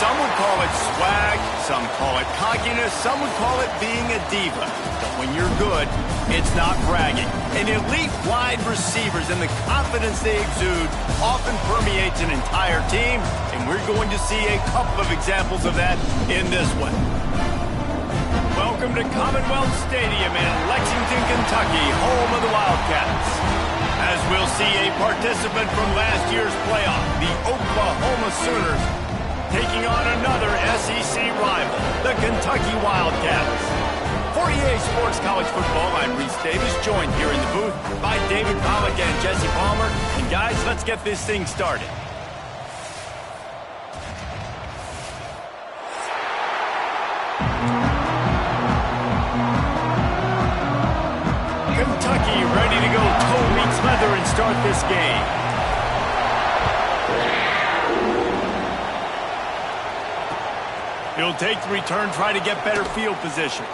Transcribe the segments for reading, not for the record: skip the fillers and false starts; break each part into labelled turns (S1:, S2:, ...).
S1: Some would call it swag, some call it cockiness, some would call it being a diva. But when you're good, it's not bragging. And elite wide receivers and the confidence they exude often permeates an entire team, and we're going to see a couple of examples of that in this one. Welcome to Commonwealth Stadium in Lexington, Kentucky, home of the Wildcats. As we'll see a participant from last year's playoff, the Oklahoma Sooners, taking on another SEC rival, the Kentucky Wildcats. For EA Sports College Football, I'm Reese Davis, joined here in the booth by David Pollack and Jesse Palmer. And guys, let's get this thing started. Kentucky ready to go toe meets leather and start this game. He'll take the return, try to get better field position.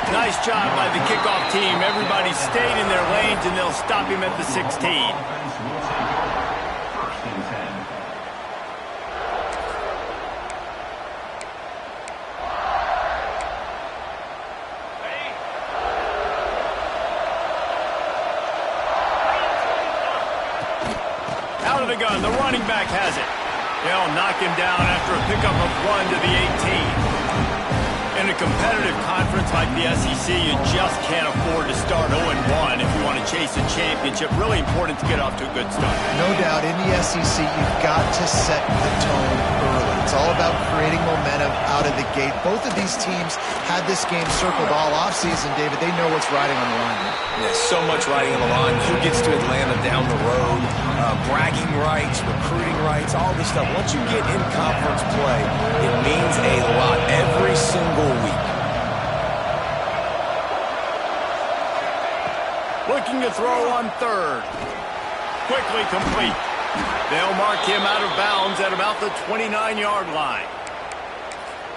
S1: Nice job by the kickoff team. Everybody stayed in their lanes, and they'll stop him at the 16. Out of the gun, the running back has it. They'll knock him down after a pickup of 1 to the 18. In a competitive conference like the SEC, you just can't afford to start 0-1 if you want to chase a championship. Really important to get off to a good start.
S2: No doubt, in the SEC, you've got to set the tone early. It's all about creating momentum out of the gate. Both of these teams had this game circled all offseason, David. They know what's riding on the line.
S3: Yeah, so much riding on the line. Who gets to Atlanta down the road? Bragging rights, recruiting rights, all this stuff. Once you get in conference play, it means a lot every single week.
S1: Looking to throw on third. Quickly complete. They'll mark him out of bounds at about the 29-yard line.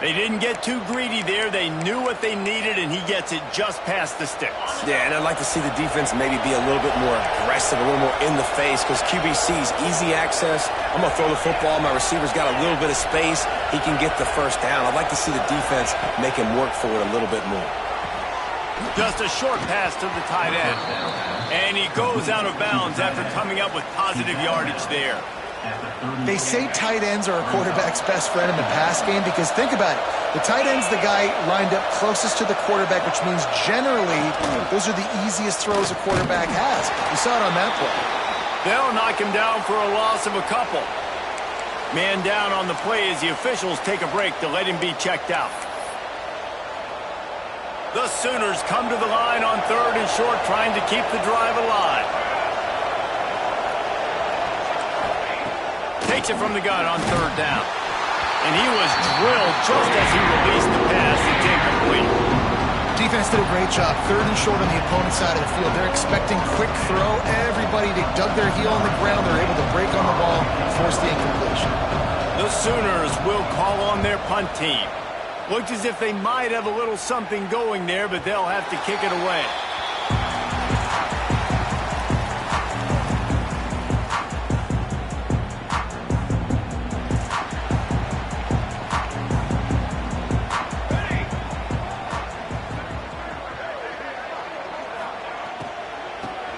S1: They didn't get too greedy there. They knew what they needed, and he gets it just past the sticks.
S3: Yeah, and I'd like to see the defense maybe be a little bit more aggressive, a little more in the face, because QBC's easy access. I'm going to throw the football. My receiver's got a little bit of space. He can get the first down. I'd like to see the defense make him work for it a little bit more.
S1: Just a short pass to the tight end. And he goes out of bounds after coming up with positive yardage there.
S2: They say tight ends are a quarterback's best friend in the pass game because think about it. The tight end's the guy lined up closest to the quarterback, which means generally those are the easiest throws a quarterback has. You saw it on that play.
S1: They'll knock him down for a loss of a couple. Man down on the play as the officials take a break to let him be checked out. The Sooners come to the line on third and short, trying to keep the drive alive. Takes it from the gun on third down. And he was drilled just as he released the pass. It's incomplete.
S2: Defense did a great job. Third and short on the opponent's side of the field. They're expecting quick throw. Everybody, they dug their heel on the ground. They're able to break on the ball, force the incompletion.
S1: The Sooners will call on their punt team. Looked as if they might have a little something going there, but they'll have to kick it away.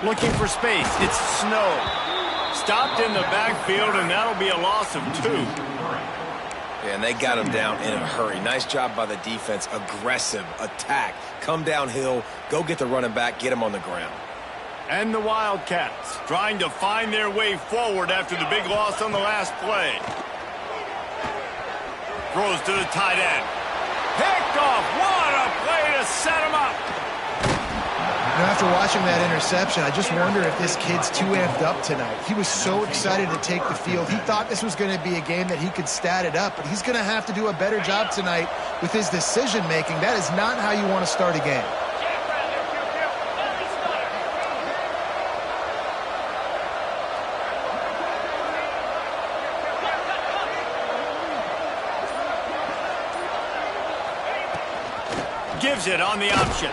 S1: Looking for space. It's Snow. Stopped in the backfield, and that'll be a loss of 2.
S3: Yeah, and they got him down in a hurry. Nice job by the defense. Aggressive attack. Come downhill. Go get the running back. Get him on the ground.
S1: And the Wildcats trying to find their way forward after the big loss on the last play. Throws to the tight end. Picked off. What a play to set him up.
S2: You know, after watching that interception, I just wonder if this kid's too amped up tonight. He was so excited to take the field. He thought this was going to be a game that he could stat it up, but he's going to have to do a better job tonight with his decision-making. That is not how you want to start a game.
S1: Gives it on the option.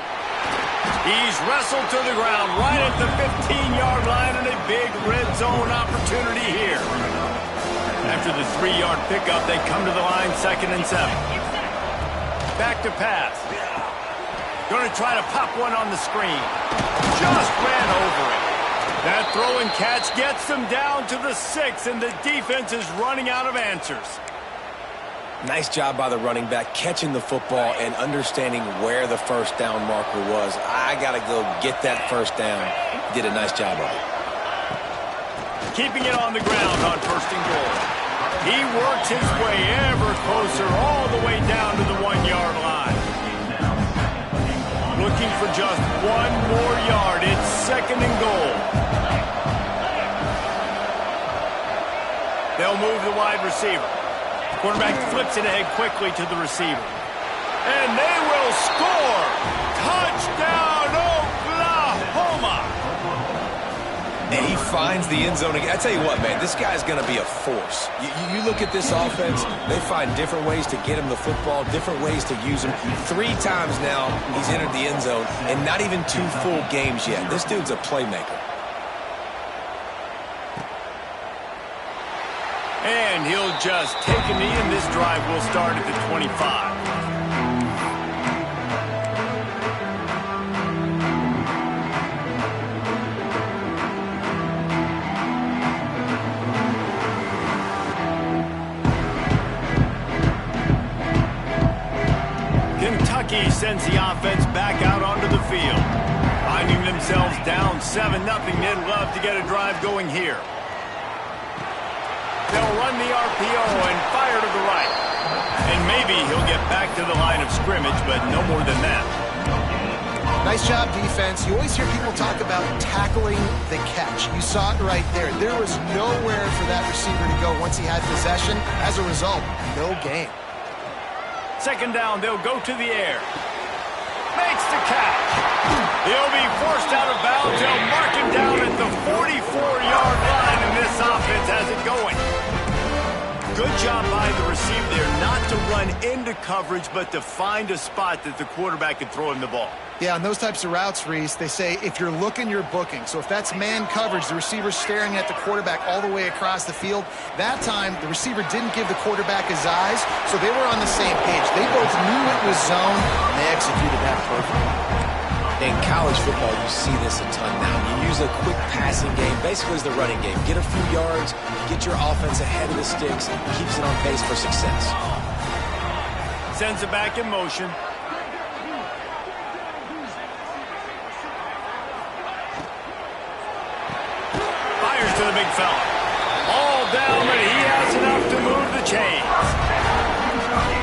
S1: He's wrestled to the ground right at the 15-yard line, and a big red zone opportunity here. After the 3-yard pickup, they come to the line, 2nd and 7. Back to pass. Going to try to pop one on the screen. Just ran over it. That throw and catch gets them down to the 6, and the defense is running out of answers.
S3: Nice job by the running back, catching the football and understanding where the first down marker was. I got to go get that first down. Did a nice job of it.
S1: Keeping it on the ground on 1st and goal. He works his way ever closer all the way down to the 1-yard line. Looking for just 1 more yard. It's 2nd and goal. They'll move the wide receiver. Quarterback flips it ahead quickly to the receiver. And they will score! Touchdown, Oklahoma!
S3: And he finds the end zone again. I tell you what, man, this guy's going to be a force. You look at this offense, they find different ways to get him the football, different ways to use him. 3 times now he's entered the end zone, and not even 2 full games yet. This dude's a playmaker.
S1: And he'll just take a knee, and this drive will start at the 25. Kentucky sends the offense back out onto the field. Finding themselves down 7-0, they'd love to get a drive going here. They'll run the RPO and fire to the right. And maybe he'll get back to the line of scrimmage, but no more than that.
S2: Nice job, defense. You always hear people talk about tackling the catch. You saw it right there. There was nowhere for that receiver to go once he had possession. As a result, no gain.
S1: 2nd down, they'll go to the air. Makes the catch. He'll be forced out of bounds. They'll mark him down at the 44-yard line, and this offense has it going. Good job by the receiver there not to run into coverage, but to find a spot that the quarterback could throw him the ball.
S2: Yeah, on those types of routes, Reese, they say if you're looking, you're booking. So if that's man coverage, the receiver's staring at the quarterback all the way across the field. That time, the receiver didn't give the quarterback his eyes, so they were on the same page. They both knew it was zone, and they executed that perfectly.
S3: In college football, you see this a ton now. You use a quick passing game, basically as the running game. Get a few yards, get your offense ahead of the sticks, keeps it on pace for success.
S1: Sends it back in motion. Fires to the big fella. All down, but he has enough to move the chains.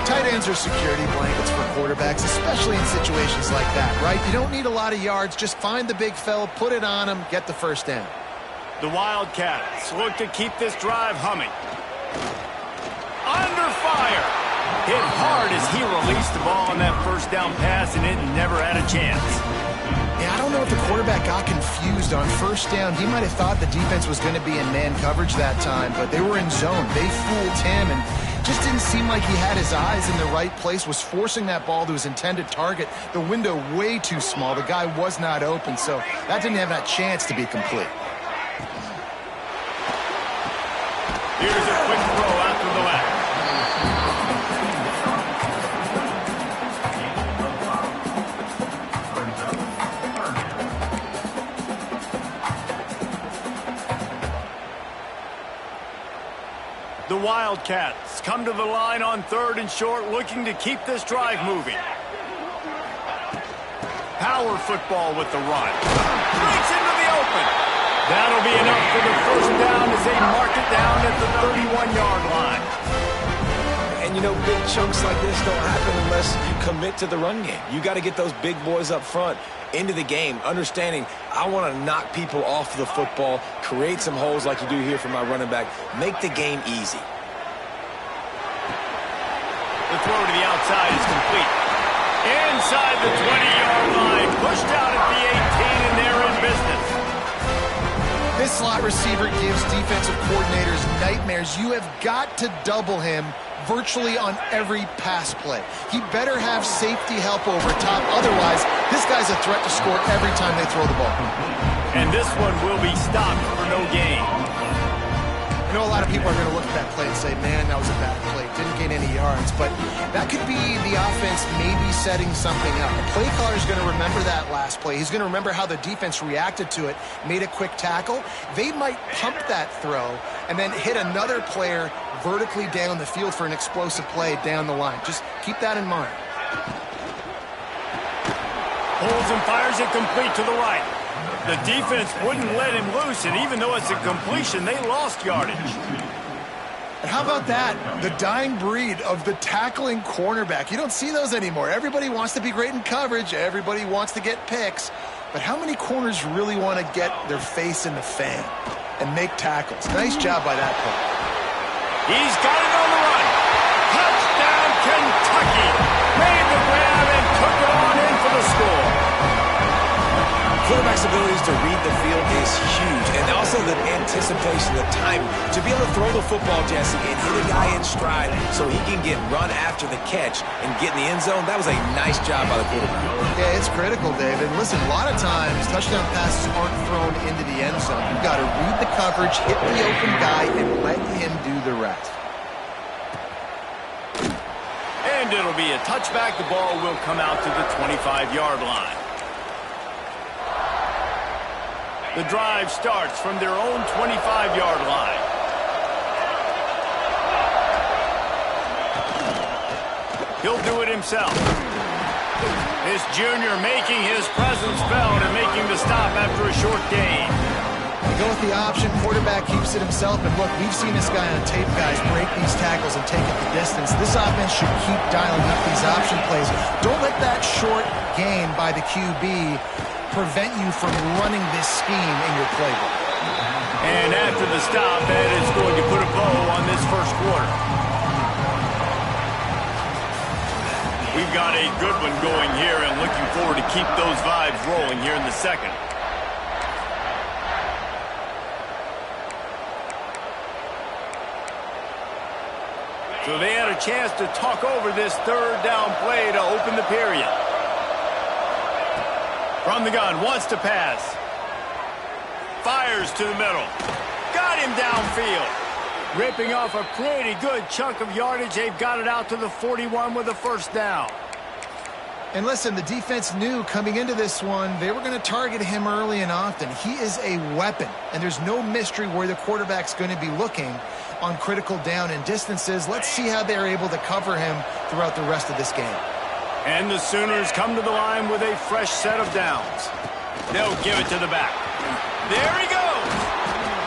S2: Tight ends are security blankets for quarterbacks, especially in situations like that, right? You don't need a lot of yards. Just find the big fella, put it on him, get the first down.
S1: The Wildcats look to keep this drive humming. Under fire. Hit hard as he released the ball on that first down pass, and it never had a chance.
S2: Yeah, I don't know if the quarterback got confused on first down. He might have thought the defense was going to be in man coverage that time, but they were in zone. They fooled him, and just didn't seem like he had his eyes in the right place, was forcing that ball to his intended target. The window way too small. The guy was not open, so that didn't have that chance to be complete.
S1: Here's a quick throw out to the left. The Wildcats come to the line on 3rd and short, looking to keep this drive moving. Power football with the run. Breaks into the open. That'll be enough for the first down as they mark it down at the 31-yard line.
S3: And, you know, big chunks like this don't happen unless you commit to the run game. You got to get those big boys up front into the game, understanding I want to knock people off the football, create some holes like you do here for my running back, make the game easy.
S1: The throw to the outside is complete. Inside the 20-yard line, pushed out at the 18, and they're in business.
S2: This slot receiver gives defensive coordinators nightmares. You have got to double him virtually on every pass play. He better have safety help over top. Otherwise, this guy's a threat to score every time they throw the ball.
S1: And this one will be stopped for no gain.
S2: I know a lot of people are going to look at that play and say, man, that was a bad play. Didn't gain any yards. But that could be the offense maybe setting something up. The play caller is going to remember that last play. He's going to remember how the defense reacted to it, made a quick tackle. They might pump that throw and then hit another player vertically down the field for an explosive play down the line. Just keep that in mind.
S1: Pulls and fires it complete to the right. The defense wouldn't let him loose, and even though it's a completion, they lost yardage.
S2: And how about that? The dying breed of the tackling cornerback. You don't see those anymore. Everybody wants to be great in coverage. Everybody wants to get picks. But how many corners really want to get their face in the fan and make tackles? Nice job by that play.
S1: He's got it on the run. Touchdown, Kentucky. Made the grab and took it on in for the score.
S3: Quarterback's abilities to read the field is huge, and also the anticipation, the timing. To be able to throw the football, Jesse, and hit a guy in stride so he can get run after the catch and get in the end zone, that was a nice job by the quarterback.
S2: Yeah, it's critical, David. Listen, a lot of times touchdown passes aren't thrown into the end zone. You've got to read the coverage, hit the open guy, and let him do the rest.
S1: And it'll be a touchback. The ball will come out to the 25-yard line. The drive starts from their own 25-yard line. He'll do it himself. This junior making his presence felt and making the stop after a short gain.
S2: They go with the option. Quarterback keeps it himself. And look, we've seen this guy on tape, guys, break these tackles and take it the distance. This offense should keep dialing up these option plays. Don't let that short gain by the QB prevent you from running this scheme in your playbook.
S1: And after the stop, that is going to put a bow on this first quarter. We've got a good one going here and looking forward to keep those vibes rolling here in the second. So they had a chance to talk over this third down play to open the period. From the gun, wants to pass. Fires to the middle. Got him downfield. Ripping off a pretty good chunk of yardage. They've got it out to the 41 with a first down.
S2: And listen, the defense knew coming into this one, they were going to target him early and often. He is a weapon, and there's no mystery where the quarterback's going to be looking on critical down and distances. Let's see how they're able to cover him throughout the rest of this game.
S1: And the Sooners come to the line with a fresh set of downs. They'll give it to the back. There he goes.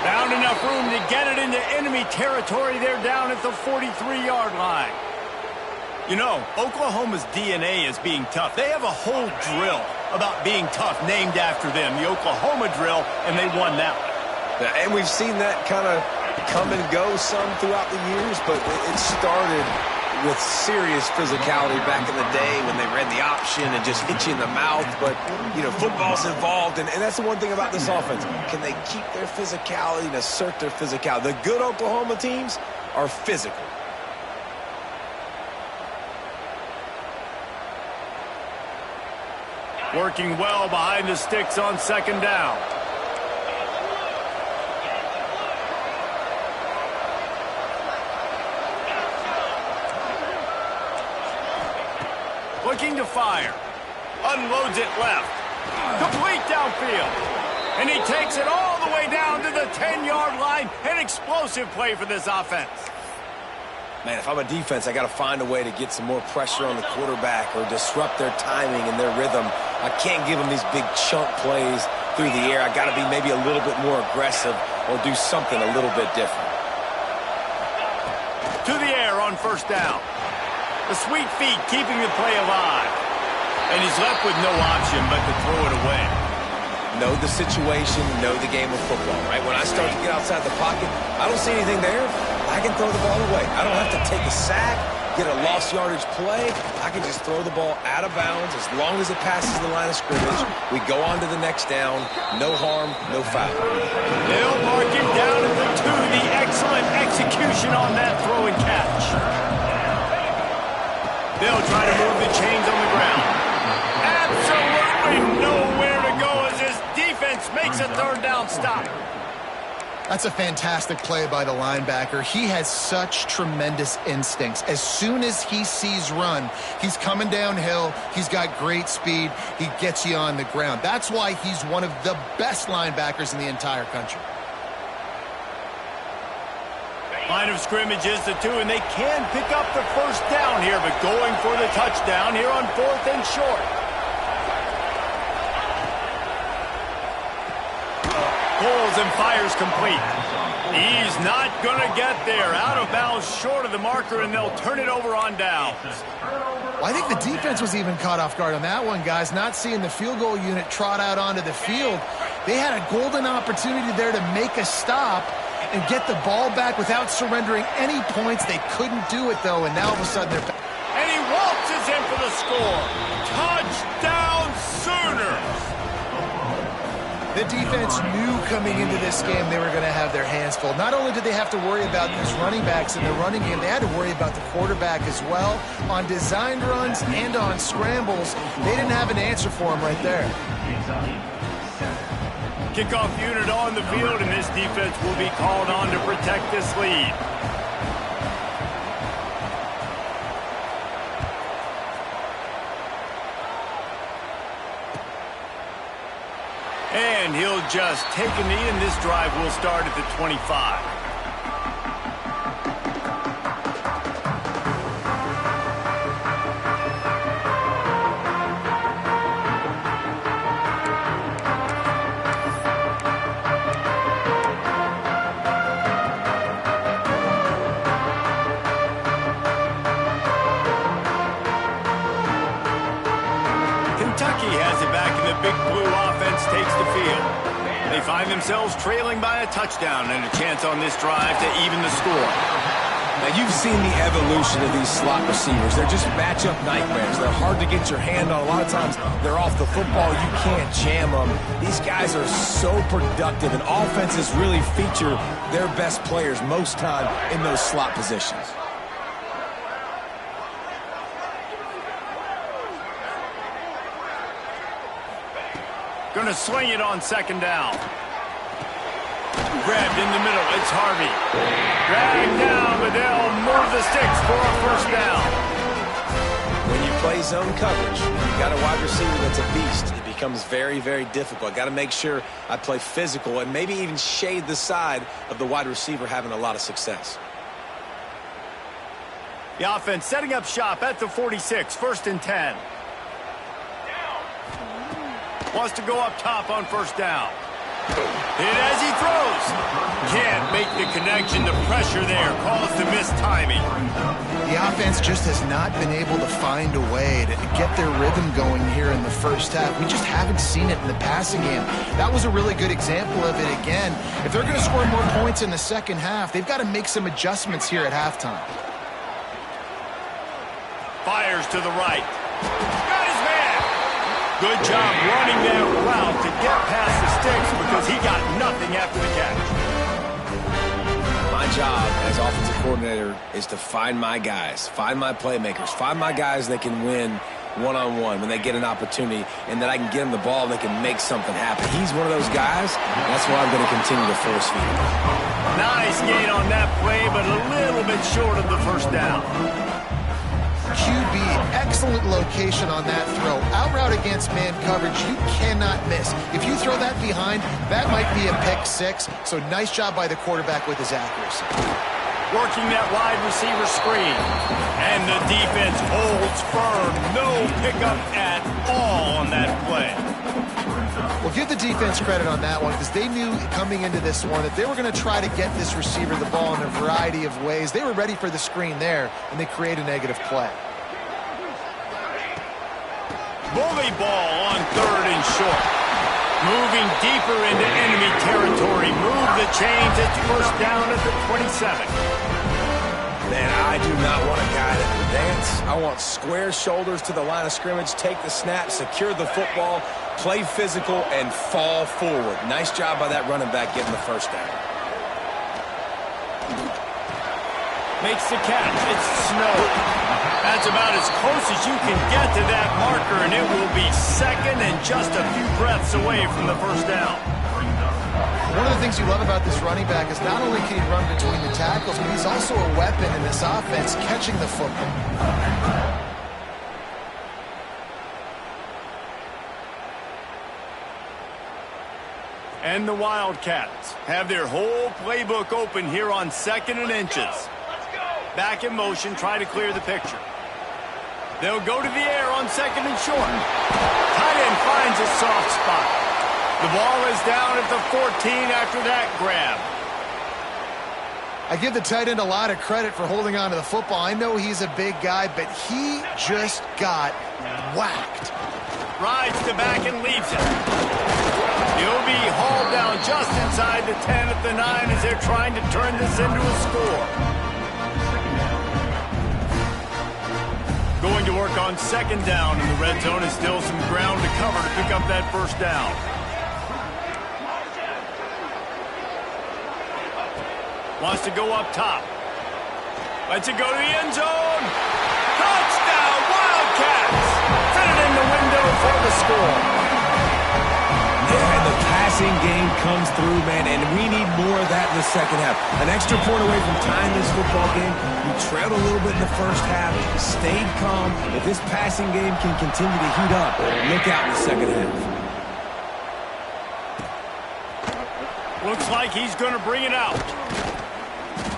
S1: Found enough room to get it into enemy territory. They're down at the 43-yard line. You know, Oklahoma's DNA is being tough. They have a whole drill about being tough named after them, the Oklahoma drill, and they won that one.
S3: Yeah, and we've seen that kind of come and go some throughout the years, but it started with serious physicality back in the day when they ran the option and just hit you in the mouth. But, you know, football's involved, and that's the one thing about this offense. Can they keep their physicality and assert their physicality? The good Oklahoma teams are physical.
S1: Working well behind the sticks on second down. Looking to fire. Unloads it left. Complete downfield. And he takes it all the way down to the 10-yard line. An explosive play for this offense.
S3: Man, if I'm a defense, I got to find a way to get some more pressure on the quarterback or disrupt their timing and their rhythm. I can't give them these big chunk plays through the air. I got to be maybe a little bit more aggressive or do something a little bit different.
S1: To the air on first down. The sweet feet keeping the play alive. And he's left with no option but to throw it away.
S3: Know the situation, know the game of football, right? When I start to get outside the pocket, I don't see anything there. I can throw the ball away. I don't have to take a sack, get a lost yardage play. I can just throw the ball out of bounds as long as it passes the line of scrimmage. We go on to the next down. No harm, no foul.
S1: They'll mark him down at the 2. The excellent execution on that throw and catch. They'll try to move the chains on the ground. Absolutely nowhere to go as this defense makes a third down stop.
S2: That's a fantastic play by the linebacker. He has such tremendous instincts. As soon as he sees run, he's coming downhill. He's got great speed. He gets you on the ground. That's why he's one of the best linebackers in the entire country.
S1: Line of scrimmage is the 2, and they can pick up the first down here, but going for the touchdown here on 4th and short. Pulls and fires complete. He's not going to get there. Out of bounds, short of the marker, and they'll turn it over on downs.
S2: Well, I think the defense was even caught off guard on that one, guys. Not seeing the field goal unit trot out onto the field. They had a golden opportunity there to make a stop and get the ball back without surrendering any points. They couldn't do it, though, and now all of a sudden they're...
S1: And he waltzes in for the score. Touchdown Sooners!
S2: The defense knew coming into this game they were going to have their hands full. Not only did they have to worry about these running backs in the running game, they had to worry about the quarterback as well. On designed runs and on scrambles, they didn't have an answer for him right there.
S1: Kickoff unit on the field, and this defense will be called on to protect this lead. And he'll just take a knee, and this drive will start at the 25. Kentucky has it back, and the Big Blue offense takes the field. They find themselves trailing by a touchdown and a chance on this drive to even the score.
S3: Now, you've seen the evolution of these slot receivers. They're just matchup nightmares. They're hard to get your hand on. A lot of times, they're off the football. You can't jam them. These guys are so productive, and offenses really feature their best players most time in those slot positions.
S1: Going to swing it on 2nd down. Grabbed in the middle. It's Harvey. Dragged down, but they'll move the sticks for a 1st down.
S3: When you play zone coverage, you got a wide receiver that's a beast. It becomes very, very difficult. Got to make sure I play physical and maybe even shade the side of the wide receiver having a lot of success.
S1: The offense setting up shop at the 46, 1st and 10. Wants to go up top on 1st down. Hit as he throws. Can't make the connection. The pressure there caused the missed timing.
S2: The offense just has not been able to find a way to get their rhythm going here in the first half. We just haven't seen it in the passing game. That was a really good example of it again. If they're going to score more points in the second half, they've got to make some adjustments here at halftime.
S1: Fires to the right. Got his man. Good job running that route to get past the sticks because he got nothing after the catch.
S3: My job as offensive coordinator is to find my guys, find my playmakers, find my guys that can win one-on-one when they get an opportunity, and that I can get them the ball and they can make something happen. He's one of those guys. That's why I'm going to continue to force feed him.
S1: Nice gain on that play, but a little bit short of the 1st down.
S2: QB, excellent location on that throw. Out route against man coverage, you cannot miss. If you throw that behind, that might be a pick 6. So nice job by the quarterback with his accuracy.
S1: Working that wide receiver screen. And the defense holds firm. No pickup at all on that play.
S2: Well, give the defense credit on that one because they knew coming into this one that they were going to try to get this receiver the ball in a variety of ways. They were ready for the screen there, and they create a negative play.
S1: Bully ball on 3rd and short. Moving deeper into enemy territory. Move the chains. It's 1st down at the 27.
S3: Man, I do not want a guy that will dance. I want square shoulders to the line of scrimmage, take the snap, secure the football, play physical, and fall forward. Nice job by that running back getting the 1st down.
S1: Makes the catch. It's Snow. That's about as close as you can get to that marker, and it will be 2nd and just a few breaths away from the 1st down.
S2: One of the things you love about this running back is not only can he run between the tackles, but he's also a weapon in this offense, catching the football.
S1: And the Wildcats have their whole playbook open here on 2nd and inches. Back in motion, try to clear the picture. They'll go to the air on 2nd and short. Tight end finds a soft spot. The ball is down at the 14 after that grab.
S2: I give the tight end a lot of credit for holding on to the football. I know he's a big guy, but he just got whacked.
S1: Rides the back and leaves it. He'll be hauled down just inside the 10 at the 9 as they're trying to turn this into a score. Going to work on 2nd down, and the red zone is still some ground to cover to pick up that 1st down. Wants to go up top. Lets it go to the end zone. Touchdown, Wildcats! Fit it in the window for the score.
S3: Yeah, and the passing game comes through, man, and we need more of that in the 2nd half. An extra point away from tying this football game. We trailed a little bit in the 1st half, stayed calm. If this passing game can continue to heat up, look out in the 2nd half.
S1: Looks like he's going to bring it out.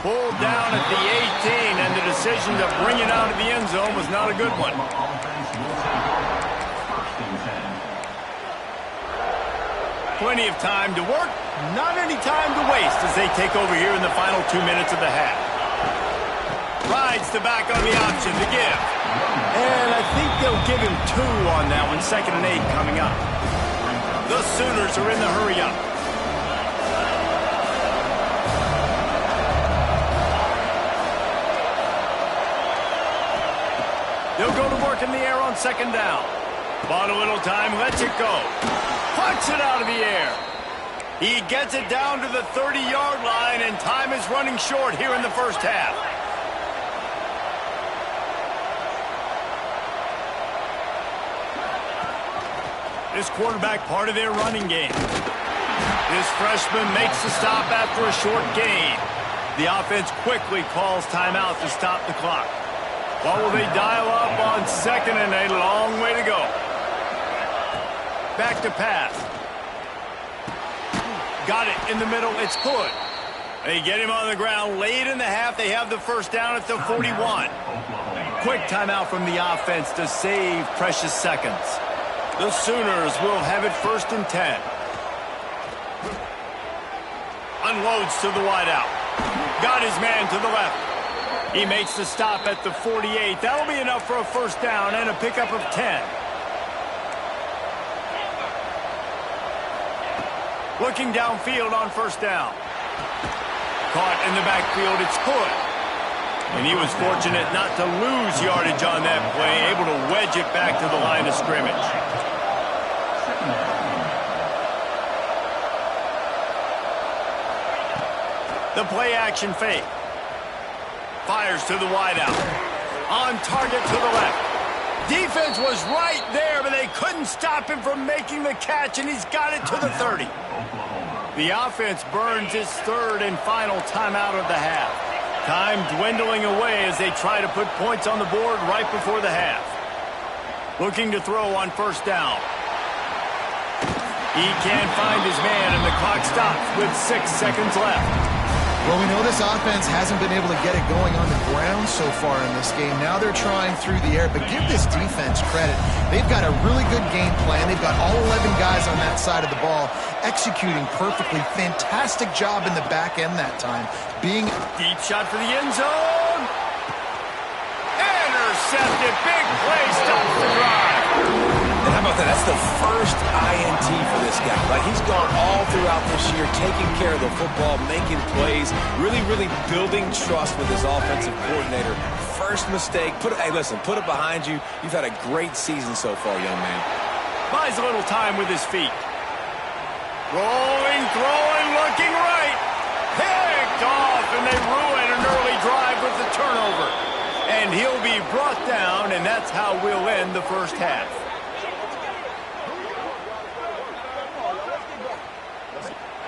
S1: Pulled down at the 18, and the decision to bring it out of the end zone was not a good one. Plenty of time to work, not any time to waste as they take over here in the final 2 minutes of the half. Rides the back on the option to give. And I think they'll give him 2 on that one, 2nd and 8 coming up. The Sooners are in the hurry up. They'll go to work in the air on 2nd down. Bought a little time, lets it go. Punts it out of the air. He gets it down to the 30-yard line, and time is running short here in the 1st half. This quarterback part of their running game. This freshman makes the stop after a short gain. The offense quickly calls timeout to stop the clock. What will they dial up on 2nd and 8? A long way to go. Back to pass. Got it in the middle. It's good. They get him on the ground late in the half. They have the 1st down at the 41. Quick timeout from the offense to save precious seconds. The Sooners will have it 1st and 10. Unloads to the wideout. Got his man to the left. He makes the stop at the 48. That'll be enough for a 1st down and a pickup of 10. Looking downfield on 1st down. Caught in the backfield, it's Hood. And he was fortunate not to lose yardage on that play, able to wedge it back to the line of scrimmage. The play action fake. Fires to the wideout. On target to the left. Defense was right there, but they couldn't stop him from making the catch, and he's got it to the 30. The offense burns its 3rd and final timeout of the half. Time dwindling away as they try to put points on the board right before the half. Looking to throw on 1st down. He can't find his man, and the clock stops with 6 seconds left.
S2: Well, we know this offense hasn't been able to get it going on the ground so far in this game. Now they're trying through the air, but give this defense credit. They've got a really good game plan. They've got all 11 guys on that side of the ball executing perfectly. Fantastic job in the back end that time. Being
S1: deep shot for the end zone. Intercepted. Big play stops the drive.
S3: And how about that? That's the 1st INT for this guy. Like, he's gone all throughout this year, taking care of the football, making plays, really building trust with his offensive coordinator. First mistake. Hey, listen, put it behind you. You've had a great season so far, young man.
S1: Buys a little time with his feet. Rolling, throwing, looking right. Picked off, and they ruin an early drive with the turnover. And he'll be brought down, and that's how we'll end the 1st half.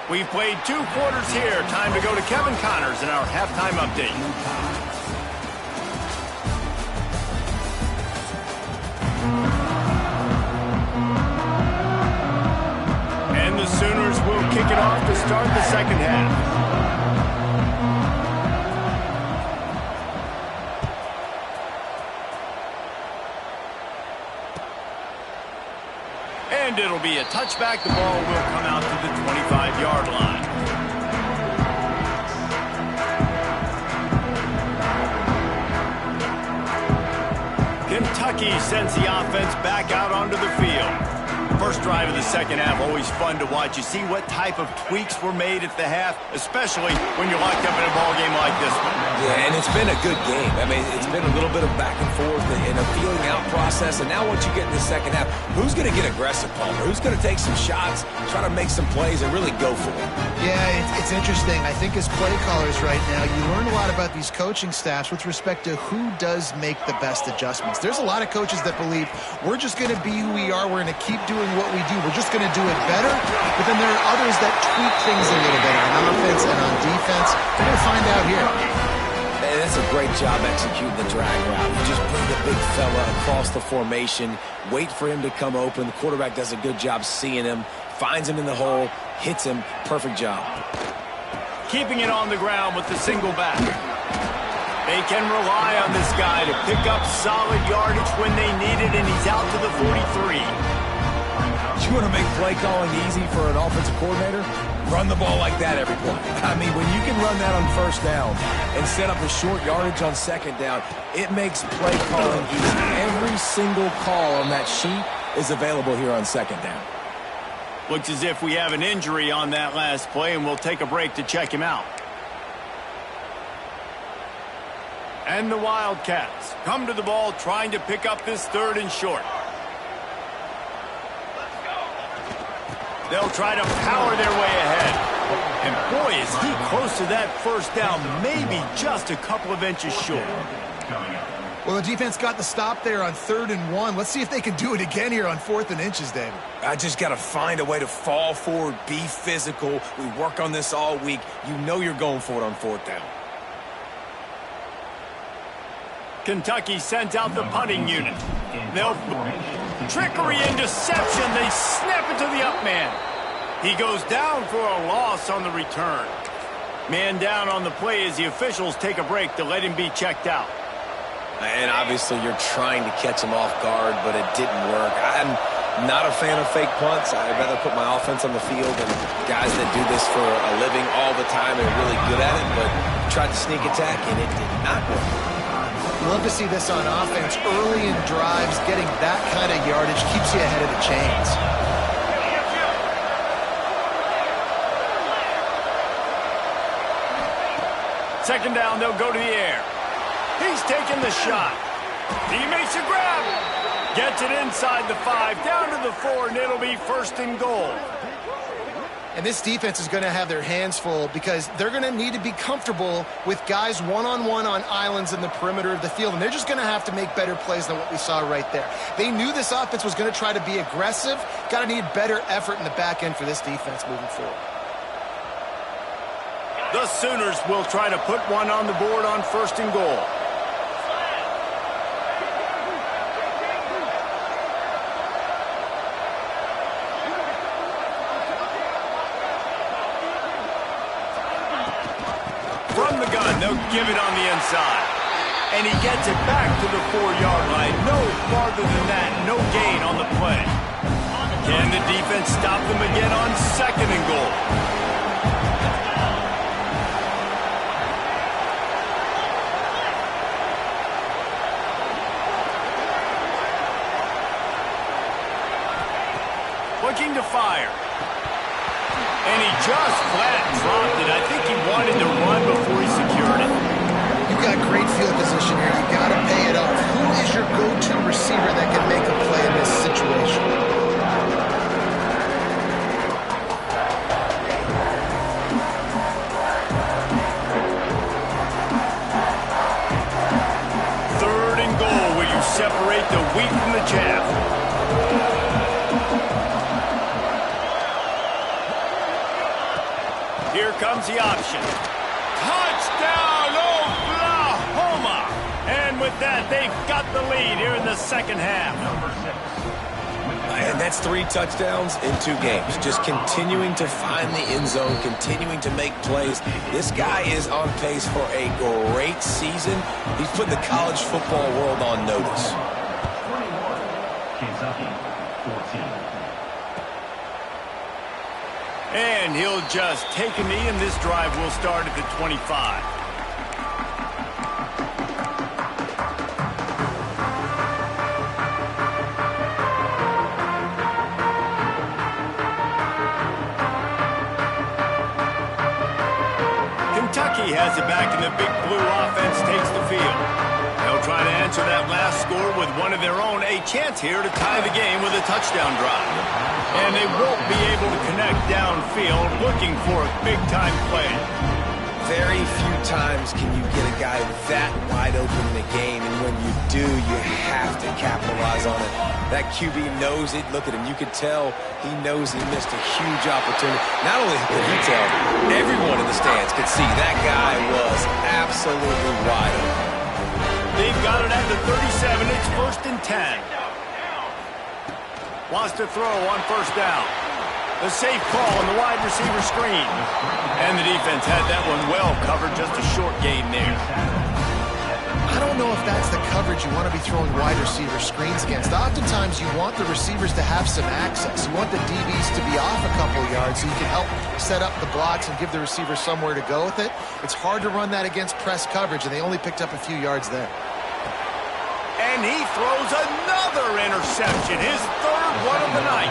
S1: We've played 2 quarters here. Time to go to Kevin Connors in our halftime update. And the Sooners will kick it off to start the second half. And it'll be a touchback. The ball will come out to the 25-yard line. Kentucky sends the offense back out onto the field. First drive of the second half, always fun to watch. You see what type of tweaks were made at the half, especially when you're locked up in a ball game like this one.
S3: Yeah, and it's been a good game. I mean, it's been a little bit of back and forth and a feeling out process. And now once you get in the second half, who's going to get aggressive, Palmer? Who's going to take some shots, try to make some plays, and really go for it?
S2: Yeah, it's interesting. I think as play callers right now, you learn a lot about these coaching staffs with respect to who does make the best adjustments. There's a lot of coaches that believe we're just going to be who we are. We're going to keep doing what we do. We're just going to do it better. But then there are others that tweak things a little bit on offense and on defense. We're going to find out here.
S3: And that's a great job executing the drag route. You just bring the big fella across the formation, wait for him to come open. The quarterback does a good job seeing him, finds him in the hole, hits him. Perfect job.
S1: Keeping it on the ground with the single back. They can rely on this guy to pick up solid yardage when they need it, and he's out to the 43.
S3: You want to make play calling easy for an offensive coordinator? Run the ball like that every play. I mean, when you can run that on first down and set up a short yardage on second down, it makes play calling easy. Every single call on that sheet is available here on second down.
S1: Looks as if we have an injury on that last play, and we'll take a break to check him out. And the Wildcats come to the ball trying to pick up this third and short. They'll try to power their way ahead. And boy, is he close to that first down, maybe just a couple of inches short.
S2: Well, the defense got the stop there on 3rd and 1. Let's see if they can do it again here on 4th and inches, David.
S3: I just got to find a way to fall forward, be physical. We work on this all week. You know you're going for it on 4th down.
S1: Kentucky sends out the punting unit. They'll trickery and deception. They snap it to the up man. He goes down for a loss on the return. Man down on the play as the officials take a break to let him be checked out.
S3: And obviously you're trying to catch him off guard, but it didn't work. I'm not a fan of fake punts. I'd rather put my offense on the field and guys that do this for a living all the time and are really good at it, but tried to sneak attack and it did not work.
S2: Love to see this on offense. Early in drives, getting that kind of yardage keeps you ahead of the chains.
S1: Second down, they'll go to the air. He's taking the shot. He makes a grab. Gets it inside the 5, down to the 4, and it'll be 1st and goal.
S2: And this defense is going to have their hands full because they're going to need to be comfortable with guys one-on-one on islands in the perimeter of the field. And they're just going to have to make better plays than what we saw right there. They knew this offense was going to try to be aggressive. Got to need better effort in the back end for this defense moving forward.
S1: The Sooners will try to put one on the board on 1st and goal. From the gun, they'll give it on the inside. And he gets it back to the 4-yard line. No farther than that. No gain on the play. Can the defense stop them again on 2nd and goal? Looking to fire. And he just flat dropped it. I think he wanted to run before he secured it.
S2: You've got great field position here. You've got to pay it off. Who is your go-to receiver that can make a play in this situation?
S1: Third and goal. Will you separate the wheat from the chaff? Here comes the option. Touchdown, Oklahoma! And with that, they've got the lead here in the second half.
S3: And that's 3 touchdowns in 2 games. Just continuing to find the end zone, continuing to make plays. This guy is on pace for a great season. He's put the college football world on notice.
S1: And he'll just take a knee, and this drive will start at the 25. Kentucky has it back, and the Big Blue offense takes the field. They'll try to answer that last score with one of their own. A chance here to tie the game with a touchdown drive. And they won't be able to connect downfield, looking for a big-time play.
S3: Very few times can you get a guy that wide open in the game, and when you do, you have to capitalize on it. That QB knows it. Look at him. You could tell he knows he missed a huge opportunity. Not only could he tell, everyone in the stands could see that guy was absolutely wide open.
S1: They've got it at the 37. It's 1st and 10. Wants to throw on 1st down. The safe call on the wide receiver screen. And the defense had that one well covered. Just a short gain there.
S2: I don't know if that's the coverage you want to be throwing wide receiver screens against. Oftentimes, you want the receivers to have some access. You want the DBs to be off a couple of yards so you can help set up the blocks and give the receiver somewhere to go with it. It's hard to run that against press coverage, and they only picked up a few yards there.
S1: And he throws another interception, his 3rd one of the night.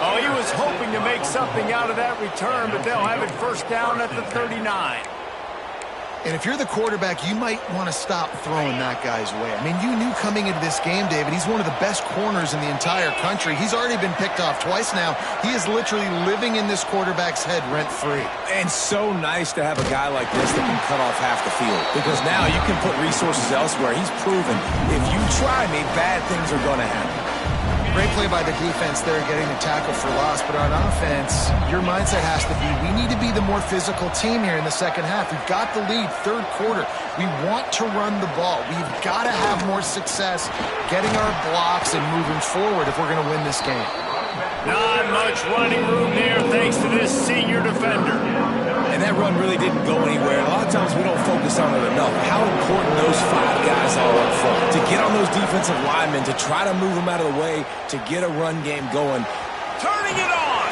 S1: Oh, he was hoping to make something out of that return, but they'll have it 1st down at the 39.
S2: And if you're the quarterback, you might want to stop throwing that guy's way. I mean, you knew coming into this game, David, he's one of the best corners in the entire country. He's already been picked off twice now. He is literally living in this quarterback's head rent-free.
S3: And so nice to have a guy like this that can cut off half the field, because now you can put resources elsewhere. He's proven if you try me, bad things are going to happen.
S2: Great play by the defense there, getting the tackle for loss. But on offense, your mindset has to be, we need to be the more physical team here in the second half. We've got the lead, 3rd quarter. We want to run the ball. We've got to have more success getting our blocks and moving forward if we're going to win this game.
S1: Not much running room there thanks to this senior defender.
S3: And that run really didn't go anywhere. A lot of times we don't focus on it enough. How important those 5 guys are up front. To get on those defensive linemen, to try to move them out of the way, to get a run game going.
S1: Turning it on!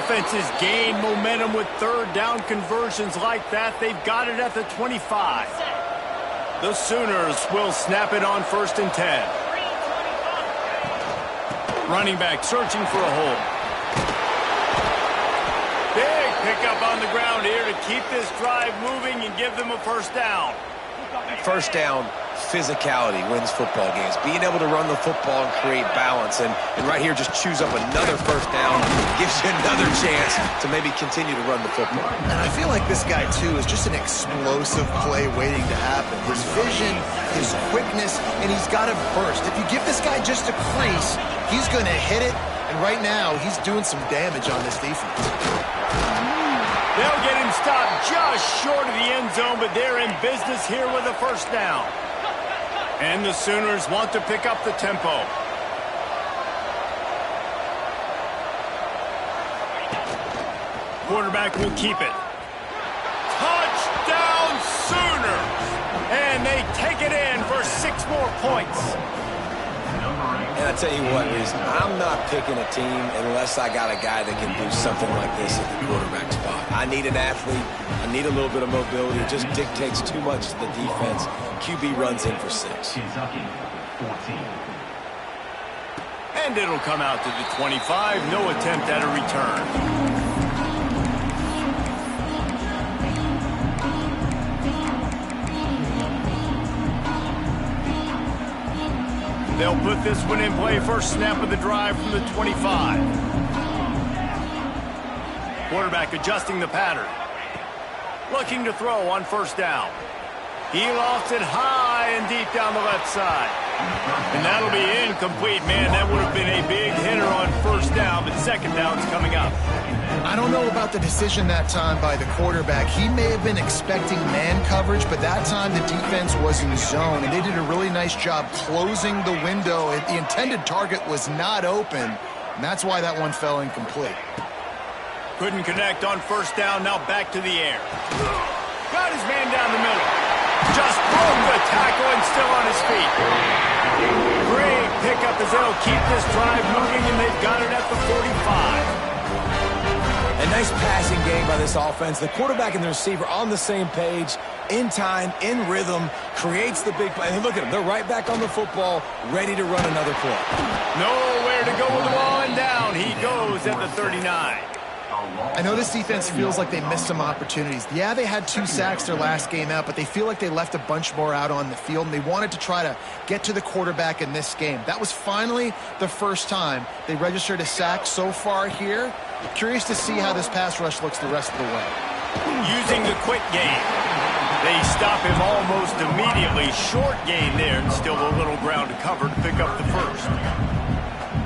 S1: Offenses gain momentum with 3rd down conversions like that. They've got it at the 25. The Sooners will snap it on 1st and 10. Running back searching for a hole. Big pickup on the ground here to keep this drive moving and give them a 1st down.
S3: 1st down, physicality wins football games. Being able to run the football and create balance. And right here, just choose up another 1st down. Gives you another chance to maybe continue to run the football.
S2: And I feel like this guy, too, is just an explosive play waiting to happen. His vision, his quickness, and he's got a burst. If you give this guy just a crease, he's going to hit it. And right now, he's doing some damage on this defense.
S1: They'll get him stopped just short of the end zone, but they're in business here with a 1st down. And the Sooners want to pick up the tempo. Quarterback will keep it. Touchdown Sooners! And they take it in for 6 more points.
S3: And I tell you what, Reese, I'm not picking a team unless I got a guy that can do something like this at the quarterback spot. I need an athlete. I need a little bit of mobility. It just dictates too much to the defense. QB runs in for 6.
S1: And it'll come out to the 25. No attempt at a return. They'll put this one in play. 1st snap of the drive from the 25. Quarterback adjusting the pattern. Looking to throw on 1st down. He lost it high and deep down the left side. And that'll be incomplete. Man, that would have been a big hitter on 1st down, but 2nd down's coming up.
S2: I don't know about the decision that time by the quarterback. He may have been expecting man coverage, but that time the defense was in zone, and they did a really nice job closing the window. The intended target was not open, and that's why that one fell incomplete.
S1: Couldn't connect on first down, now back to the air. Got his man down the middle. Just broke the tackle and still on his feet. Great pickup as they'll keep this drive moving, and they've got it at the 45.
S3: A nice passing game by this offense. The quarterback and the receiver on the same page, in time, in rhythm, creates the big play. And look at them. They're right back on the football, ready to run another play.
S1: Nowhere to go with the ball, and down he goes at the 39.
S2: I know this defense feels like they missed some opportunities. Yeah, they had 2 sacks their last game out, but they feel like they left a bunch more out on the field, and they wanted to try to get to the quarterback in this game. That was finally the first time they registered a sack so far here. Curious to see how this pass rush looks the rest of the way.
S1: Using the quick game. They stop him almost immediately. Short gain there, and still a little ground to cover to pick up the first.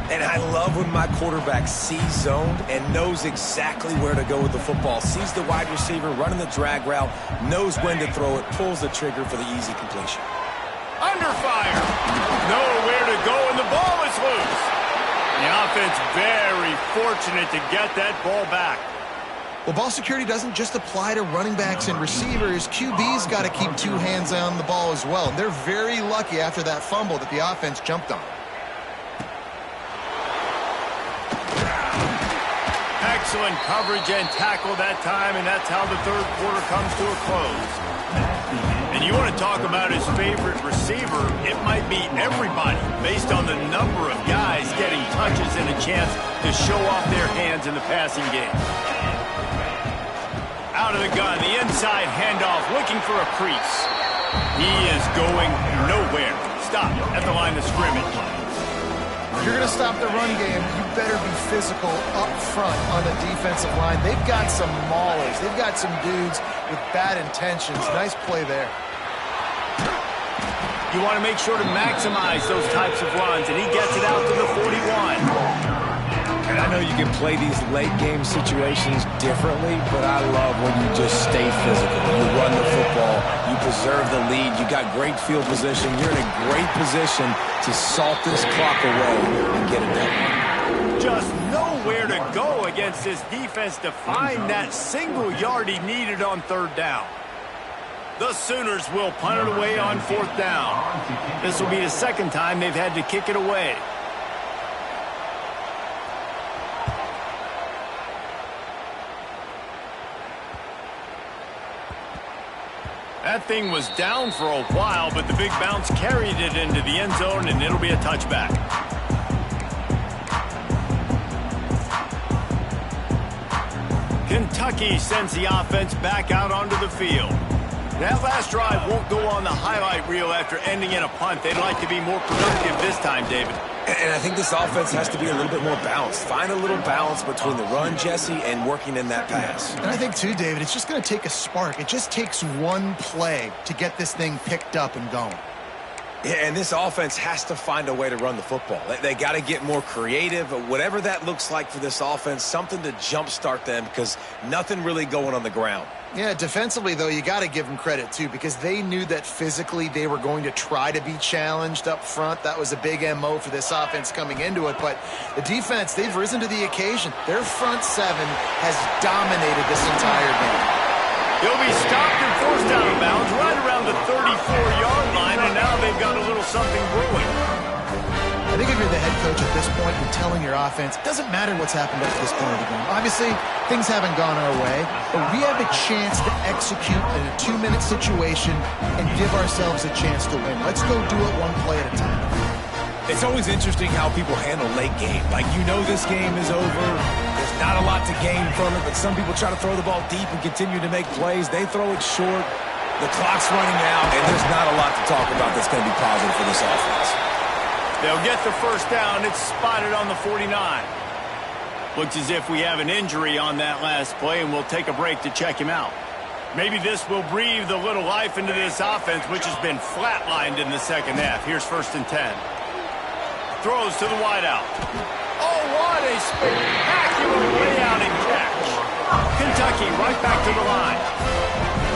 S3: And I love when my quarterback sees zoned and knows exactly where to go with the football. Sees the wide receiver running the drag route, knows when to throw it, pulls the trigger for the easy completion.
S1: Under fire. Nowhere to go, and the ball is loose. The offense very fortunate to get that ball back.
S2: Well, ball security doesn't just apply to running backs and receivers. QB's got to keep 2 hands on the ball as well. And they're very lucky after that fumble that the offense jumped on.
S1: Excellent coverage and tackle that time, and that's how the third quarter comes to a close. And you want to talk about his favorite receiver, it might be everybody based on the number of guys getting touches and a chance to show off their hands in the passing game. Out of the gun, the inside handoff, looking for a crease. He is going nowhere. Stop at the line of scrimmage.
S2: If you're going to stop the run game, you better be physical up front on the defensive line. They've got some maulers. They've got some dudes with bad intentions. Nice play there.
S1: You want to make sure to maximize those types of runs, and he gets it out to the 41.
S3: And I know you can play these late game situations differently, but I love when you just stay physical. You run the football, you preserve the lead, you got great field position, you're in a great position to salt this clock away and get it done.
S1: Just nowhere to go against this defense to find that single yard he needed on third down. The Sooners will punt it away on fourth down. This will be the second time they've had to kick it away. That thing was down for a while, but the big bounce carried it into the end zone, and it'll be a touchback. Kentucky sends the offense back out onto the field. That last drive won't go on the highlight reel after ending in a punt. They'd like to be more productive this time, David.
S3: And I think this offense has to be a little bit more balanced. Find a little balance between the run, Jesse, and working in that pass.
S2: And I think, too, David, it's just going to take a spark. It just takes one play to get this thing picked up and going.
S3: Yeah, and this offense has to find a way to run the football. They got to get more creative, whatever that looks like for this offense, something to jumpstart them because nothing really going on the ground.
S2: Yeah, defensively, though, you got to give them credit, too, because they knew that physically they were going to try to be challenged up front. That was a big MO for this offense coming into it. But the defense, they've risen to the occasion. Their front seven has dominated this entire game.
S1: He'll be stopped and forced out of bounds right around the 34-yard line, and now they've got a little something brewing.
S2: I think if you're the head coach at this point, you're telling your offense, it doesn't matter what's happened up to this point of the game. Obviously, things haven't gone our way, but we have a chance to execute in a 2-minute situation and give ourselves a chance to win. Let's go do it one play at a time.
S3: It's always interesting how people handle late game. Like, you know this game is over. There's not a lot to gain from it, but some people try to throw the ball deep and continue to make plays. They throw it short. The clock's running out, and there's not a lot to talk about that's going to be positive for this offense.
S1: They'll get the first down. It's spotted on the 49. Looks as if we have an injury on that last play, and we'll take a break to check him out. Maybe this will breathe a little life into this offense, which has been flatlined in the second half. Here's 1st and 10. Throws to the wideout. Oh, what a spectacular way out and catch. right back to the line.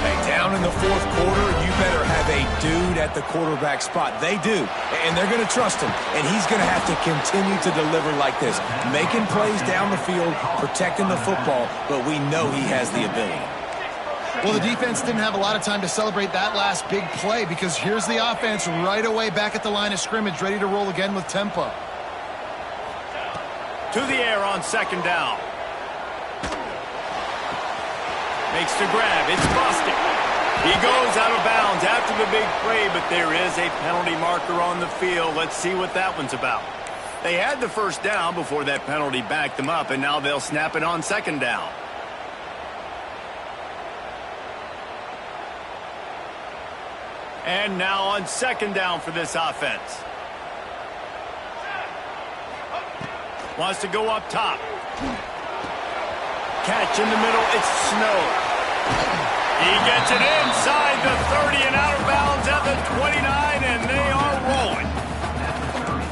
S3: Hey, down in the fourth quarter, you better have a dude at the quarterback spot. They do, and they're going to trust him, and he's going to have to continue to deliver like this, making plays down the field, protecting the football, but we know he has the ability.
S2: Well, the defense didn't have a lot of time to celebrate that last big play because here's the offense right away back at the line of scrimmage, ready to roll again with tempo.
S1: To the air on second down. Makes the grab. It's busted. He goes out of bounds after the big play, but there is a penalty marker on the field. Let's see what that one's about. They had the first down before that penalty backed them up, and now they'll snap it on second down. And now on second down for this offense. Wants to go up top. Catch in the middle. It's Snow. He gets it inside the 30 and out of bounds at the 29, and they are rolling.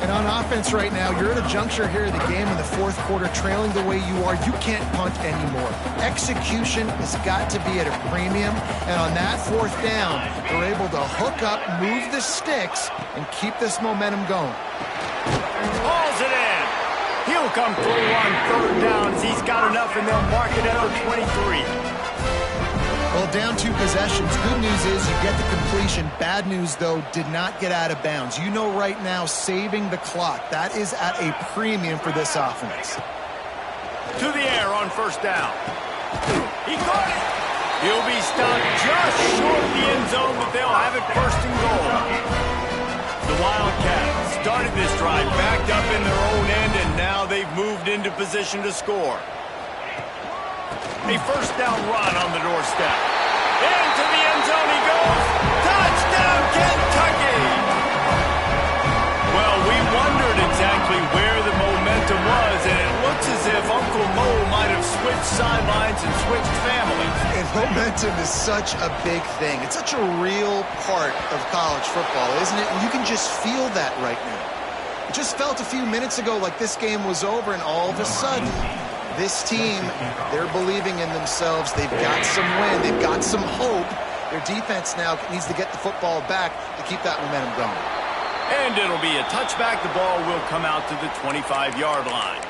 S2: And on offense right now, you're at a juncture here of the game in the fourth quarter, trailing the way you are. You can't punt anymore. Execution has got to be at a premium, and on that fourth down, they're able to hook up, move the sticks, and keep this momentum going.
S1: Hauls it in. He'll come through on third downs. He's got enough, and they'll mark it at the 23.
S2: Well, down 2 possessions. Good news is you get the completion. Bad news, though, did not get out of bounds. You know right now, saving the clock. That is at a premium for this offense.
S1: To the air on first down. He caught it. He'll be stopped just short of the end zone, but they'll have it first and goal. The Wildcats started this drive backed up in their own end, and now they've moved into position to score. A first down run on the doorstep. Into the end zone he goes. Touchdown, Kentucky! Well, we wondered exactly where the momentum was, and it looks as if Uncle Mo might have switched sidelines and switched families.
S2: And momentum is such a big thing. It's such a real part of college football, isn't it? And you can just feel that right now. It just felt a few minutes ago like this game was over, and all of a sudden, this team, they're believing in themselves. They've got some wind. They've got some hope. Their defense now needs to get the football back to keep that momentum going.
S1: And it'll be a touchback. The ball will come out to the 25-yard line.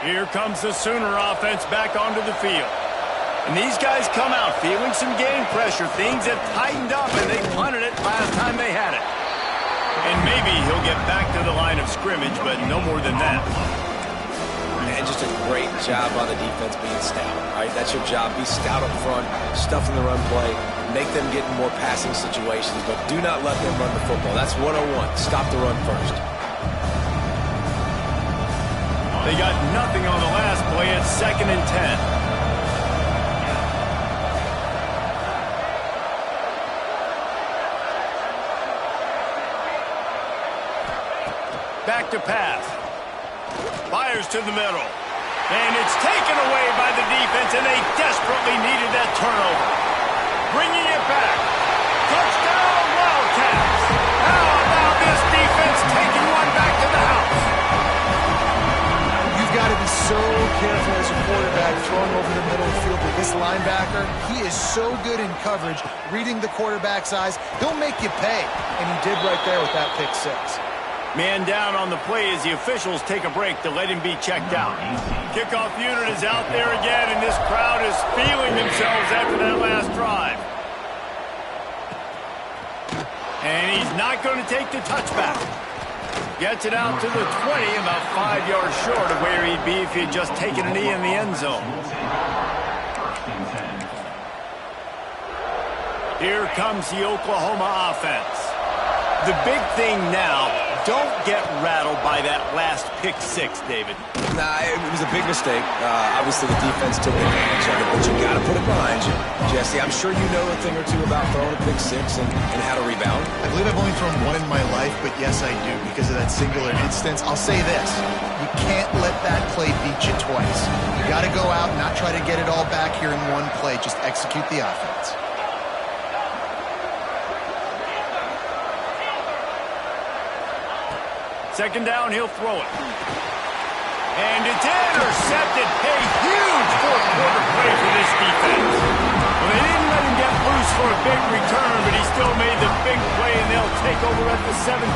S1: Here comes the Sooner offense back onto the field. And these guys come out feeling some game pressure. Things have tightened up, and they punted it last time they had it. And maybe he'll get back to the line of scrimmage, but no more than that.
S3: And just a great job on the defense being stout, right? That's your job. Be stout up front, stuff in the run play, make them get in more passing situations, but do not let them run the football. That's 101. Stop the run first.
S1: They got nothing on the last play. It's 2nd and 10. Back to pass. Fires to the middle. And it's taken away by the defense, and they desperately needed that turnover. Bringing it back. Touchdown, Wildcats. How about this defense taking one back to the house?
S2: You've got to be so careful as a quarterback throwing over the middle of the field with this linebacker. He is so good in coverage, reading the quarterback's eyes. He'll make you pay, and he did right there with that pick 6.
S1: Man down on the play as the officials take a break to let him be checked out. Kickoff unit is out there again, and this crowd is feeling themselves after that last drive. And he's not going to take the touchback. Gets it out to the 20, about 5 yards short of where he'd be if he'd just taken a knee in the end zone. Here comes the Oklahoma offense. The big thing now, don't get rattled by that last pick 6, David.
S3: Nah, it was a big mistake. Obviously, the defense took advantage of it, but you got to put it behind you. Jesse, I'm sure you know a thing or two about throwing a pick 6 and how to rebound.
S2: I believe I've only thrown one in my life, but yes, I do, because of that singular instance. I'll say this. You can't let that play beat you twice. You got to go out and not try to get it all back here in one play. Just execute the offense.
S1: second down, he'll throw it. And it's intercepted. A huge fourth quarter play for this defense. Well, they didn't let him get loose for a big return, but he still made the big play, and they'll take over at the 17.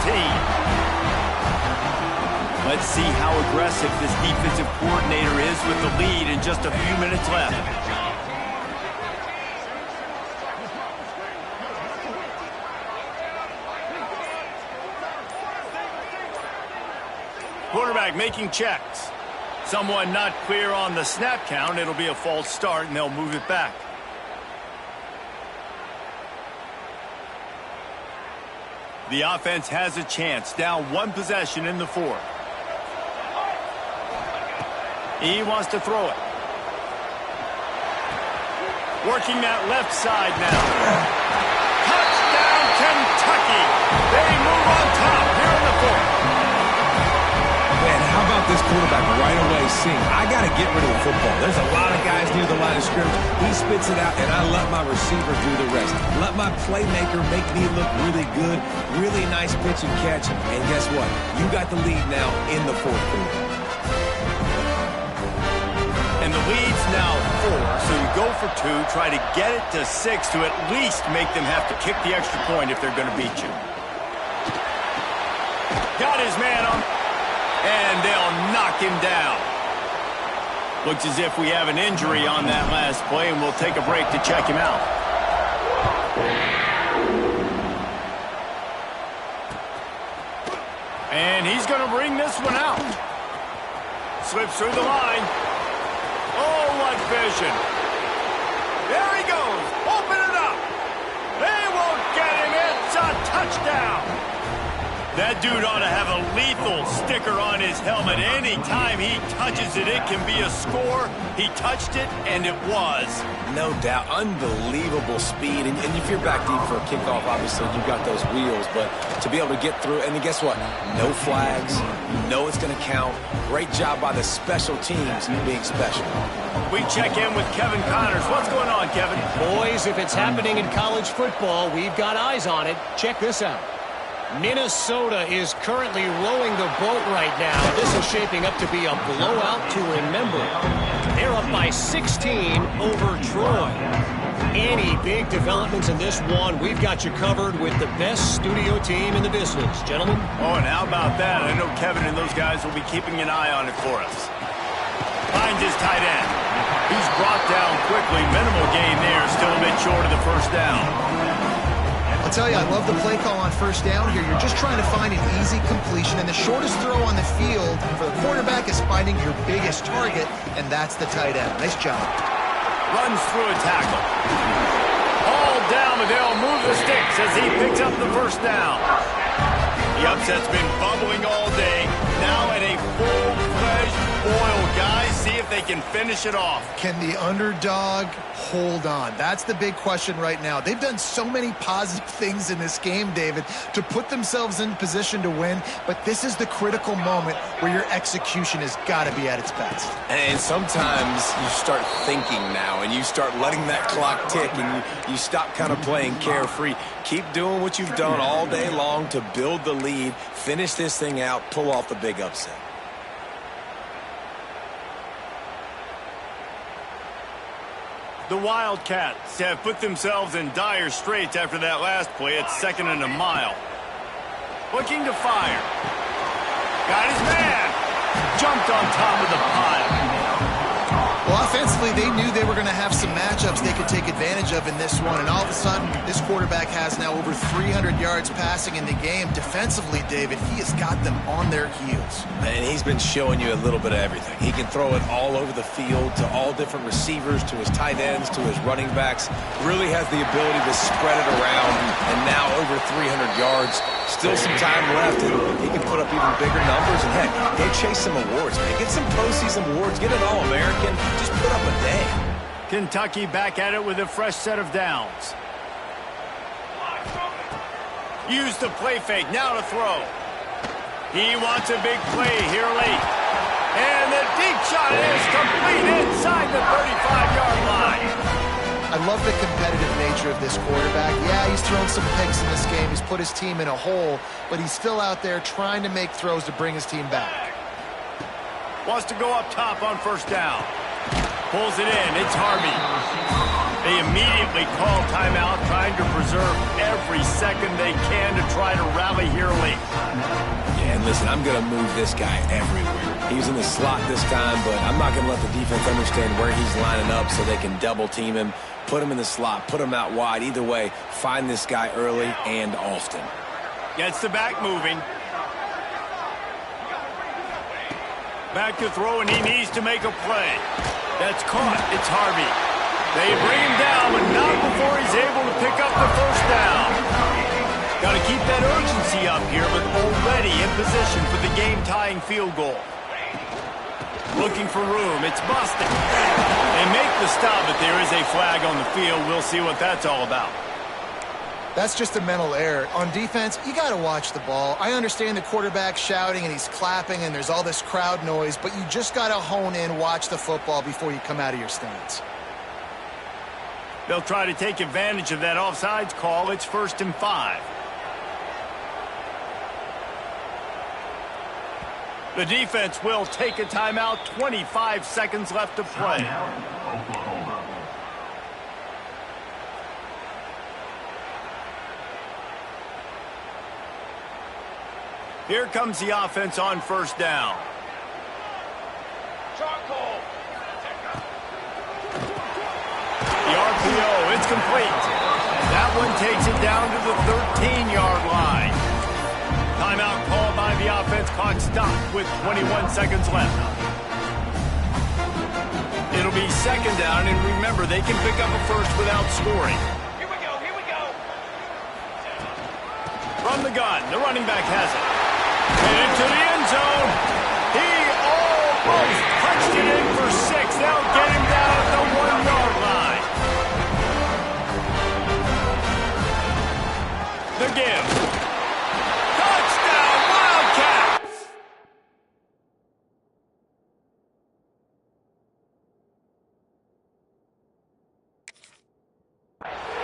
S1: Let's see how aggressive this defensive coordinator is with the lead and just a few minutes left. Quarterback making checks. Someone not clear on the snap count. It'll be a false start, and they'll move it back. The offense has a chance, down one possession in the fourth. He wants to throw it. Working that left side now. Touchdown, Kentucky. They move on top here in the fourth.
S3: Man, how about this quarterback right away seeing, I got to get rid of the football. There's a lot of guys near the line of scrimmage. He spits it out, and I let my receiver do the rest. Let my playmaker make me look really good. Really nice pitch and catch. And guess what? You got the lead now in the fourth quarter.
S1: And the lead's now 4, so you go for 2, try to get it to 6 to at least make them have to kick the extra point if they're going to beat you. Got his man on, and they'll knock him down. Looks as if we have an injury on that last play, and we'll take a break to check him out. And he's going to bring this one out. Slips through the line. Oh, what vision. There he goes. Open it up. They won't get him. It's a touchdown. That dude ought to have a lethal sticker on his helmet. Anytime he touches it, it can be a score. He touched it, and it was.
S3: No doubt. Unbelievable speed. And if you're back deep for a kickoff, obviously you've got those wheels. But to be able to get through, and then guess what? No flags. You know it's going to count. Great job by the special teams being special.
S1: We check in with Kevin Connors. What's going on, Kevin?
S4: Boys, if it's happening in college football, we've got eyes on it. Check this out. Minnesota is currently rowing the boat right now. This is shaping up to be a blowout to remember. They're up by 16 over Troy. Any big developments in this one, we've got you covered with the best studio team in the business, gentlemen.
S1: Oh, and how about that? I know Kevin and those guys will be keeping an eye on it for us. Finds his tight end. He's brought down quickly. Minimal gain there. Still a bit short of the first down.
S2: I'll tell you, I love the play call on first down here. You're just trying to find an easy completion, and the shortest throw on the field for the quarterback is finding your biggest target, and that's the tight end. Nice job.
S1: Runs through a tackle. All down, but they'll move the sticks as he picks up the first down. The upset's been bubbling all day. Now at a full-fledged boil, guys. See if they can finish it off.
S2: Can the underdog hold on? That's the big question right now. They've done so many positive things in this game, David, to put themselves in position to win, but this is the critical moment where your execution has got to be at its best.
S3: And sometimes you start thinking now, and you start letting that clock tick, and you stop kind of playing carefree. Keep doing what you've done all day long to build the lead, finish this thing out, pull off the big upset.
S1: The Wildcats have put themselves in dire straits after that last play. It's 2nd and a mile. Looking to fire. Got his man. Jumped on top of the pile.
S2: Well, offensively, they knew they were going to have some matchups they could take advantage of in this one, and all of a sudden, this quarterback has now over 300 yards passing in the game. Defensively, David, he has got them on their heels.
S3: And he's been showing you a little bit of everything. He can throw it all over the field to all different receivers, to his tight ends, to his running backs. Really has the ability to spread it around, and now over 300 yards. Still some time left, and he can put up even bigger numbers. And heck, go chase some awards, man. Get some postseason awards. Get an All-American. Just put up a day.
S1: Kentucky back at it with a fresh set of downs. Use the play fake. Now to throw. He wants a big play here late. And the deep shot is complete inside the 35-yard line.
S2: I love the competitive nature of this quarterback. Yeah, he's thrown some picks in this game. He's put his team in a hole, but he's still out there trying to make throws to bring his team back.
S1: Wants to go up top on first down. Pulls it in. It's Harvey. They immediately call timeout, trying to preserve every second they can to try to rally here late.
S3: Yeah, and listen, I'm going to move this guy everywhere. He's in the slot this time, but I'm not going to let the defense understand where he's lining up so they can double team him, put him in the slot, put him out wide. Either way, find this guy early and often.
S1: Gets the back moving. Back to throw, and he needs to make a play. That's caught. It's Harvey. They bring him down, but not before he's able to pick up the first down. Got to keep that urgency up here, but already in position for the game-tying field goal. Looking for room. It's busted. They make the stop, but there is a flag on the field. We'll see what that's all about.
S2: That's just a mental error. On defense, you got to watch the ball. I understand the quarterback shouting and he's clapping and there's all this crowd noise, but you just got to hone in, watch the football before you come out of your stance.
S1: They'll try to take advantage of that offsides call. It's 1st and 5. The defense will take a timeout. 25 seconds left to play. Here comes the offense on first down. The RPO, it's complete. That one takes it down to the 13-yard line. Timeout called by the offense, clock stopped with 21 seconds left. It'll be 2nd down, and remember, they can pick up a first without scoring. Here we go. From the gun, the running back has it. Headed to the end zone. He almost punched it in for 6. They'll get him down at the 1-yard line. The give. Touchdown, Wildcats!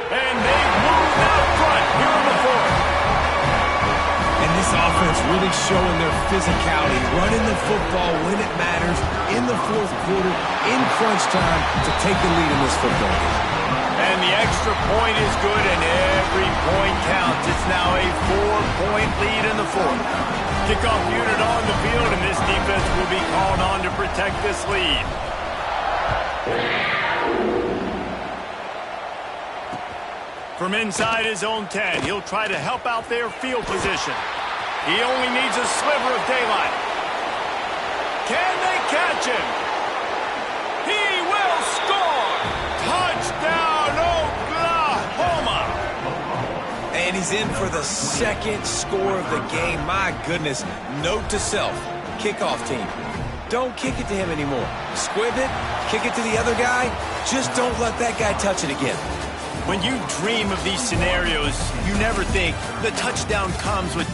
S1: And they've moved out front here in the 4th.
S3: And this offense really showing their physicality, running the football when it matters, in the 4th quarter, in crunch time, to take the lead in this football game.
S1: And the extra point is good, and every point counts. It's now a 4-point lead in the 4th. Kickoff unit on the field, and this defense will be called on to protect this lead. From inside his own 10, he'll try to help out their field position. He only needs a sliver of daylight. Can they catch him? He will score! Touchdown, Oklahoma!
S3: And he's in for the 2nd score of the game. My goodness. Note to self, kickoff team. Don't kick it to him anymore. Squib it, kick it to the other guy. Just don't let that guy touch it again.
S1: When you dream of these scenarios, you never think the touchdown comes with...